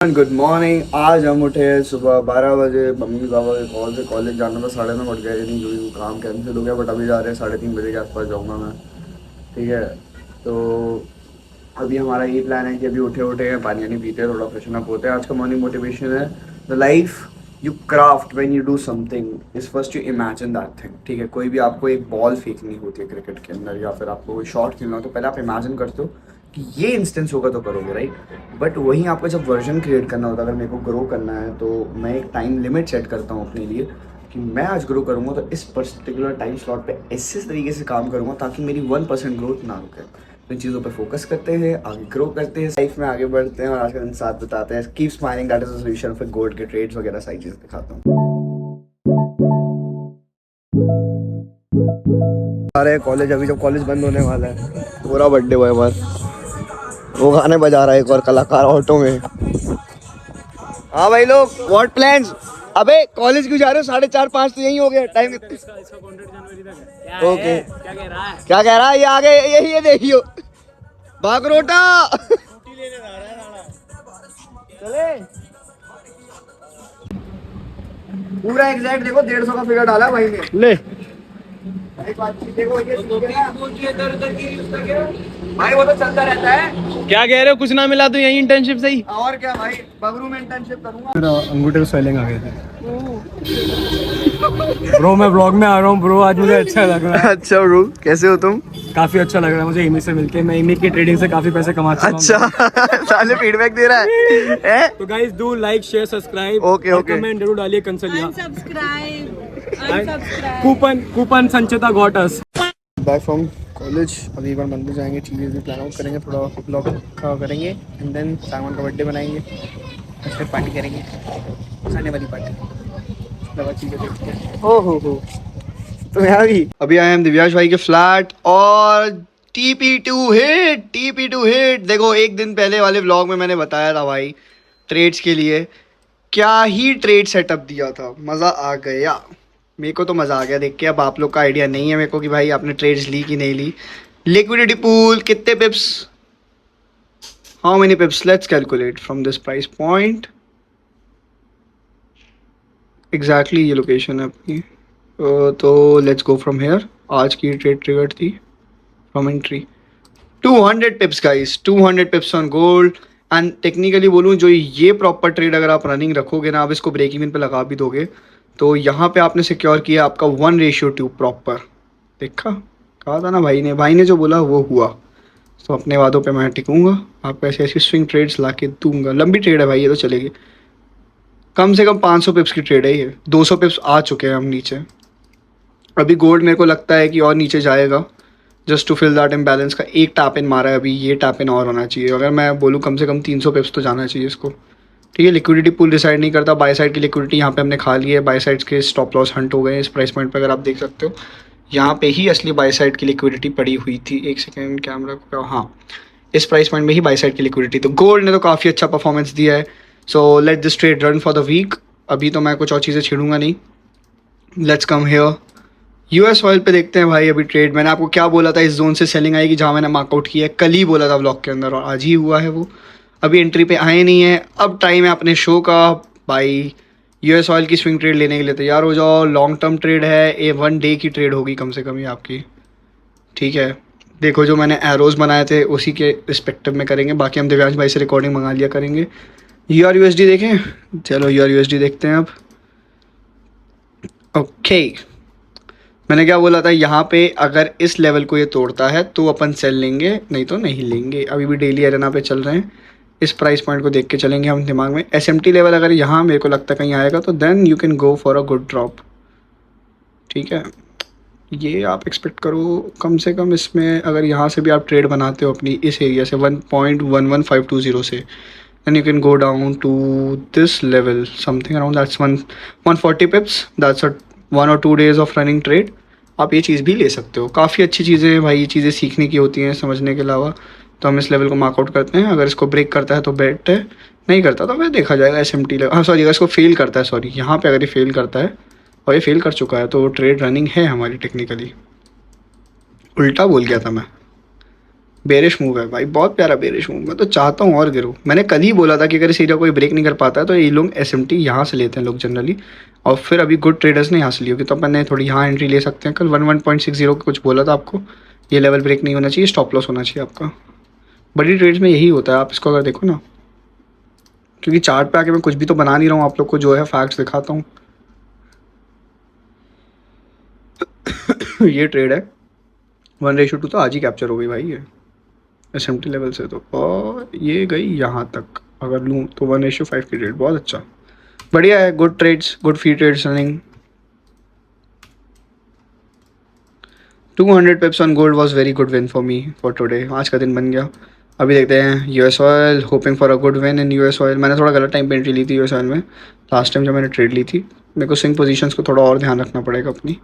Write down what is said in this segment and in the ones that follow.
Good morning. आज हम उठे सुबह 12 बजे। मम्मी पापा के कॉल से कॉलेज जाना था, 9:30 उठ गए, नहीं क्योंकि वो काम कैंसिल हो गया। बट अभी जा रहे हैं, 3:30 बजे के आसपास जाऊँगा मैं। ठीक है, तो अभी हमारा ये प्लान है कि अभी उठे उठे हैं, पानी वानी पीते हैं, थोड़ा फ्रेशन अप होते हैं। आज का मॉर्निंग मोटिवेशन है, the life you craft when you do something is first you imagine that thing. ठीक है, कोई भी आपको एक बॉल फेंकनी होती है क्रिकेट के अंदर, या फिर आपको कोई शॉट खेलना हो, तो पहले आप इमेजिन करते हो कि ये इंस्टेंस होगा तो करोगे, राइट। बट वहीं आपको जब वर्जन क्रिएट करना होता है, अगर मेरे को ग्रो करना है, तो मैं एक टाइम लिमिट सेट करता हूँ अपने लिए कि मैं आज ग्रो करूँगा तो इस पर्टिकुलर टाइम स्लॉट पे ऐसे तरीके से काम करूँगा ताकि मेरी 1% ग्रोथ ना रुके। तो इन चीज़ों पे फोकस करते हैं, आगे ग्रो करते हैं, लाइफ में आगे बढ़ते हैं और आज का दिन साथ बताते हैं। Keep smiling, that is the solution. फिर गोल्ड के ट्रेड्स वगैरह सारी चीज़ दिखाता हूँ। आ रहे हैं कॉलेज, अभी जब कॉलेज बंद होने वाला है, पूरा बर्थडे बॉय हमारा वो गाने बजा रहा है, एक और कलाकार ऑटो में। हाँ भाई लोग, व्हाट प्लान्स? अबे कॉलेज क्यों जा रहे हो? 4:30 5 तो यही हो गया टाइम। ओके, क्या कह रहा है? ये आगे यही है, देखियो बागरोटा। चले पूरा एग्जैक्ट देखो, 150 का फिगर डाला भाई ने। ले एक बात देखो, ये भाई वो तो चलता रहता है। क्या कह रहे हो? कुछ ना मिला तो यही इंटर्नशिप सही। और क्या भाई, बगरू में इंटर्नशिप करूंगा। मेरा अंगूठे को स्वेलिंग आ गए थे। ब्रो मैं ब्लॉग में आ रहा हूँ ब्रो, आज मुझे अच्छा लग रहा है। अच्छा ब्रो, कैसे हो तुम? काफी अच्छा लग रहा है मुझे इमी से मिलके। मैं इमी की ट्रेडिंग से काफी पैसे कमा चुका हूं। अच्छा साले फीडबैक दे रहा है? तो guys do like share subscribe, okay, okay. Comment जरूर डालिए। कंसलिया unsubscribe coupon Sanchita got us. Back from college, अभी एक बार मंदिर जाएंगे, चीज़ें भी प्लान आउट करेंगे, थोड़ा ब्लॉग करेंगे एंड देन सामान का बर्थडे बनाएंगे, फिर पार्टी करेंगे, खाने वाली पार्टी, दवा चीज़ें देखते हैं। हो तो यहाँ भी अभी आए हम दिव्याश भाई के फ्लैट और TP2 हिट। देखो, एक दिन पहले वाले व्लॉग में मैंने बताया था भाई ट्रेड्स के लिए, क्या ही ट्रेड सेटअप दिया था, मज़ा आ गया। मेरे को तो मज़ा आ गया देख के। अब आप लोग का आइडिया नहीं है मेरे को कि भाई आपने ट्रेड्स ली कि नहीं ली। लिक्विडिटी पूल कितने पिप्स, how many पिप्स, let's calculate from this price point. Exactly ये लोकेशन है अपनी। तो लेट्स गो फ्रॉम हेयर। आज की ट्रेड ट्रिगर्ड थी from entry 200 पिप्स guys, 200 pips on gold. And technically बोलूँ, जो ये प्रॉपर ट्रेड अगर आप रनिंग रखोगे ना, आप इसको ब्रेक इवन पे लगा भी दोगे, तो यहाँ पे आपने सिक्योर किया आपका 1:2 प्रॉपर। देखा, कहा था ना भाई ने जो बोला वो हुआ। तो अपने वादों पे मैं टिकूंगा, आपको ऐसी ऐसी स्विंग ट्रेड्स ला के दूंगा। लंबी ट्रेड है भाई, ये तो चलेगी। कम से कम 500 पिप्स की ट्रेड है ये। 200 पिप्स आ चुके हैं हम नीचे। अभी गोल्ड मेरे को लगता है कि और नीचे जाएगा, just to fill that imbalance का। एक टैप इन मारा है अभी, ये टैप इन और होना चाहिए। अगर मैं बोलूँ कम से कम 300 पिप्स तो जाना चाहिए इसको। ठीक है, लिक्विडिटी पूल डिसाइड नहीं करता। बाय साइड की लिक्विडिटी यहाँ पे हमने खा ली है, बाय साइड्स के स्टॉप लॉस हंट हो गए हैं इस प्राइस पॉइंट पे। अगर आप देख सकते हो, यहाँ पे ही असली बाय साइड की लिक्विडिटी पड़ी हुई थी। एक सेकेंड कैमरा को, हाँ, इस प्राइस पॉइंट में ही बाय साइड की लिक्विडिटी। तो गोल्ड ने तो काफ़ी अच्छा परफॉर्मेंस दिया है। So let this trade run for the week. अभी तो मैं कुछ और चीज़ें छेड़ूंगा नहीं। Let's come here, US oil पे देखते हैं भाई। अभी ट्रेड मैंने आपको क्या बोला था, इस जोन से सेलिंग आएगी जहाँ मैंने मार्कआउट किया है। कल ही बोला था व्लॉग के अंदर और आज ही हुआ है वो। अभी एंट्री पे आए नहीं है। अब टाइम है अपने शो का भाई। US ऑयल की स्विंग ट्रेड लेने के लिए तैयार हो जाओ। लॉन्ग टर्म ट्रेड है, ये 1 डे की ट्रेड होगी कम से कम ये आपकी। ठीक है, देखो जो मैंने एरोज बनाए थे उसी के रिस्पेक्टिव में करेंगे। बाकी हम दिव्यांश भाई से रिकॉर्डिंग मंगा लिया करेंगे। URUSD देखें, चलो URUSD देखते हैं अब। ओके, मैंने क्या बोला था, यहाँ पे अगर इस लेवल को ये तोड़ता है तो अपन सेल लेंगे, नहीं तो नहीं लेंगे। अभी भी डेली एरेना पे चल रहे हैं, इस प्राइस पॉइंट को देख के चलेंगे हम दिमाग में। SMT लेवल अगर यहाँ मेरे को लगता है कहीं आएगा तो then you can go for a good drop. ठीक है, ये आप एक्सपेक्ट करो कम से कम। इसमें अगर यहाँ से भी आप ट्रेड बनाते हो अपनी इस एरिया से 1.11520 से, then you can go down to this level, something around that's 140 pips. That's a 1 or 2 days of running trade. आप ये चीज़ भी ले सकते हो। काफ़ी अच्छी चीज़ें हैं भाई, ये चीज़ें सीखने की होती हैं समझने के अलावा। तो हम इस लेवल को मार्कआउट करते हैं। अगर इसको ब्रेक करता है तो बेट है, नहीं करता तो फिर देखा जाएगा। SMT लेवल, हाँ सॉरी, अगर इसको फेल करता है, सॉरी यहाँ पे अगर ये फेल करता है, और ये फेल कर चुका है, तो ट्रेड रनिंग है हमारी टेक्निकली। उल्टा बोल गया था मैं। बेरिश मूव है भाई, बहुत प्यारा बेरिश मूव। मैं तो चाहता हूँ और गिरो। मैंने कल ही बोला था कि अगर सीधा कोई ब्रेक नहीं कर पाता है तो ये लोग एस एम टी यहाँ से लेते हैं लोग जनरली, और फिर अभी गुड ट्रेडर्स ने यहाँ से ली होगी, तो अपन ने थोड़ी यहाँ एंट्री ले सकते हैं। कल 11.60 का कुछ बोला था आपको, ये लेवल ब्रेक नहीं होना चाहिए, स्टॉप लॉस होना चाहिए आपका। बड़ी ट्रेड्स में यही होता है, आप इसको अगर देखो ना, क्योंकि चार्ट पे आके मैं कुछ भी तो बना नहीं रहा हूँ, आप लोग को जो है फैक्ट्स दिखाता हूँ। ये ट्रेड है 1:2 तो आज ही कैप्चर हो गई भाई ये एस एम टी लेवल से, तो और ये गई यहाँ तक अगर लूँ तो 1:5 की ट्रेड, बहुत अच्छा, बढ़िया है। Good trades, good few trades running. 200 pips on gold was very good win for me for today, आज का दिन बन गया। अभी देखते हैं US oil, hoping for a good win in US oil. मैंने थोड़ा गलत टाइम पे एंट्री ली थी यूएस ऑयल में, लास्ट टाइम जब मैंने ट्रेड ली थी। मेरे को स्विंग पोजीशंस को थोड़ा और ध्यान रखना पड़ेगा अपनी,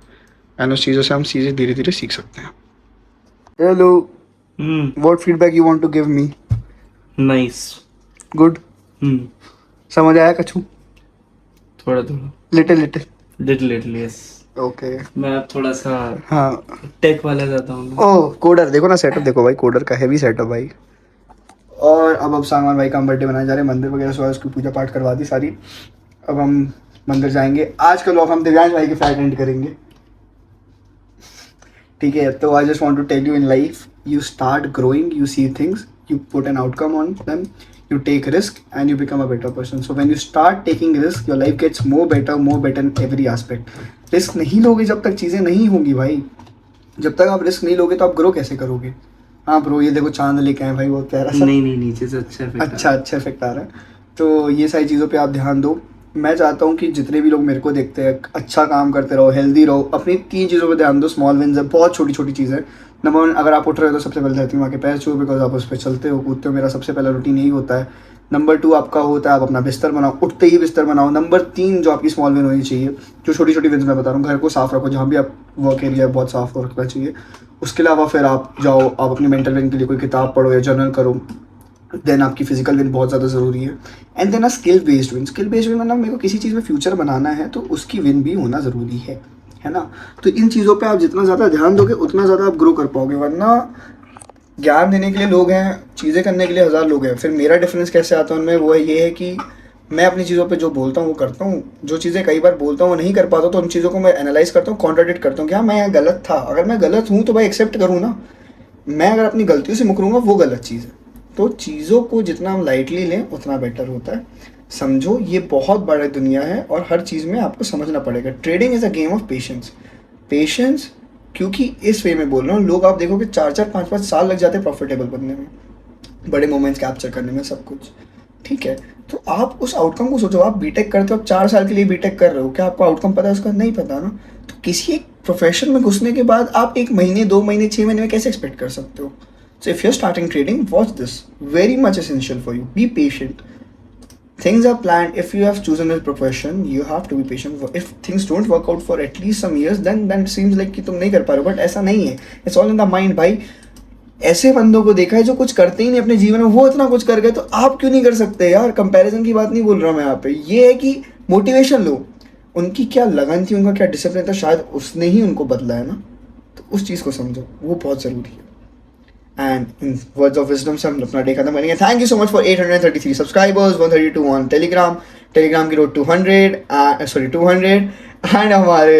एंड उस चीज़ों से हम चीज़ें धीरे धीरे सीख सकते हैं। Hello, what feedback you want to give me? Nice. Good, समझ आया कछु? थोड़ा थोड़ा, little little. Little yes. Okay, मैं अब थोड़ा सा हाँ। टेक वाला जाता हूँ। ओह कोडर, देखो ना सेटअप देखो भाई, कोडर का हैवी सेटअप भाई। और अब सामान भाई का हम बर्थडे मनाने जा रहे हैं, मंदिर वगैरह से उसकी पूजा पाठ करवा दी सारी। अब हम मंदिर जाएंगे। आज का व्लॉग हम दिव्यांश भाई के फ्लैट एंड करेंगे, ठीक है? तो I just want to tell you, in life you start growing, you see things, you put an outcome on them, you take risk and you become a better person. So when you start taking risk, your life gets more better in every aspect. Risk नहीं लोगे जब तक चीज़ें नहीं होंगी भाई। जब तक आप रिस्क नहीं लोगे तो आप ग्रो कैसे करोगे? हाँ ब्रो, ये देखो चांद लेके आए भाई, बहुत प्यारा सा। नहीं नीचे से अच्छा इफेक्ट आ रहा है। तो ये सारी चीज़ों पे आप ध्यान दो। मैं चाहता हूँ कि जितने भी लोग मेरे को देखते हैं, अच्छा काम करते रहो, हेल्दी रहो, अपनी 3 चीज़ों पे ध्यान दो। स्मॉल विन्स है, बहुत छोटी छोटी चीज़ें। नंबर 1, अगर आप उठ रहे हो तो सबसे पहले धरती माँ के पैर छूओ, बिकॉज आप उस पर चलते हो कूदते हो। मेरा सबसे पहला रूटीन यही होता है। नंबर 2 आपका होता है आप अपना बिस्तर बनाओ, उठते ही बिस्तर बनाओ। नंबर 3 जो आपकी स्मॉल विन होनी चाहिए, जो छोटी छोटी विन्स मैं बता रहा हूँ, घर को साफ रखो, जहाँ भी आप वर्क एरिया बहुत साफ रखना चाहिए। उसके अलावा फिर आप जाओ, आप अपनी मेंटल विन के लिए कोई किताब पढ़ो या जर्नल करो। देन आपकी फिजिकल विन बहुत ज़्यादा ज़रूरी है। And then skill based win. Skill based win मतलब मेरे को किसी चीज़ में फ्यूचर बनाना है तो उसकी विन भी होना ज़रूरी है ना? तो इन चीज़ों पे आप जितना ज़्यादा ध्यान दोगे उतना ज़्यादा आप ग्रो कर पाओगे। वरना ज्ञान देने के लिए लोग हैं, चीज़ें करने के लिए 1000 लोग हैं। फिर मेरा डिफरेंस कैसे आता है उनमें, वो ये है कि मैं अपनी चीज़ों पे जो बोलता हूँ वो करता हूँ। जो चीज़ें कई बार बोलता हूँ वो नहीं कर पाता, तो उन चीज़ों को मैं एनालाइज करता हूँ, कॉन्ट्राडिक्ट करता हूँ कि हाँ मैं यहाँ गलत था। अगर मैं गलत हूँ तो भाई एक्सेप्ट करूँ ना। मैं अगर अपनी गलतियों से मुकरूँगा वो गलत चीज़ है। तो चीज़ों को जितना हम लाइटली लें उतना बेटर होता है। समझो ये बहुत बड़ा दुनिया है और हर चीज़ में आपको समझना पड़ेगा। Trading is a game of patience. क्योंकि इस वे में बोल रहा हूँ, लोग आप देखो कि 4-4 5-5 साल लग जाते हैं प्रॉफिटेबल बनने में, बड़े मोमेंट्स कैप्चर करने में, सब कुछ ठीक है। तो आप उस आउटकम को सोचो। आप बीटेक करते हो, आप 4 साल के लिए बीटेक कर रहे हो, क्या आपको आउटकम पता है उसका? नहीं पता ना। तो किसी एक प्रोफेशन में घुसने के बाद आप 1 महीने 2 महीने 6 महीने में कैसे एक्सपेक्ट कर सकते हो? So if you're starting trading, watch this. Very much essential for you. Be patient. Things are planned. If you have chosen a profession, you have to be patient. If things don't work out for at least some years, then it seems like कि तुम नहीं कर पा रहे हो. But ऐसा नहीं है. It's all in the mind, भाई. ऐसे बंदों को देखा है जो कुछ करते ही नहीं अपने जीवन में, वो इतना कुछ कर गए, तो आप क्यों नहीं कर सकते यार? कंपैरिजन की बात नहीं बोल रहा मैं यहाँ पे। ये है कि मोटिवेशन लो। उनकी क्या लगन थी, उनका क्या डिसिप्लिन था, शायद उसने ही उनको बदला है ना। तो उस चीज़ को समझो, वो बहुत ज़रूरी है। And in words of wisdom से हम अपना डे खत्म करेंगे। Thank you so much for 833 subscribers, 132 on Telegram की रोड 200 एंड हमारे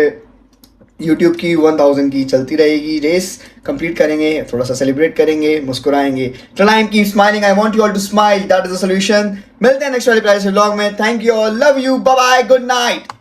YouTube की 1000 की चलती रहेगी। रेस कंप्लीट करेंगे, थोड़ा सा सेलिब्रेट करेंगे, मुस्कुराएंगे। Time keep smiling. I want you all to smile. That is the solution. मिलते हैं नेक्स्ट वाले प्लान व्लॉग में। Thank you all. Love you. Bye bye. Good night.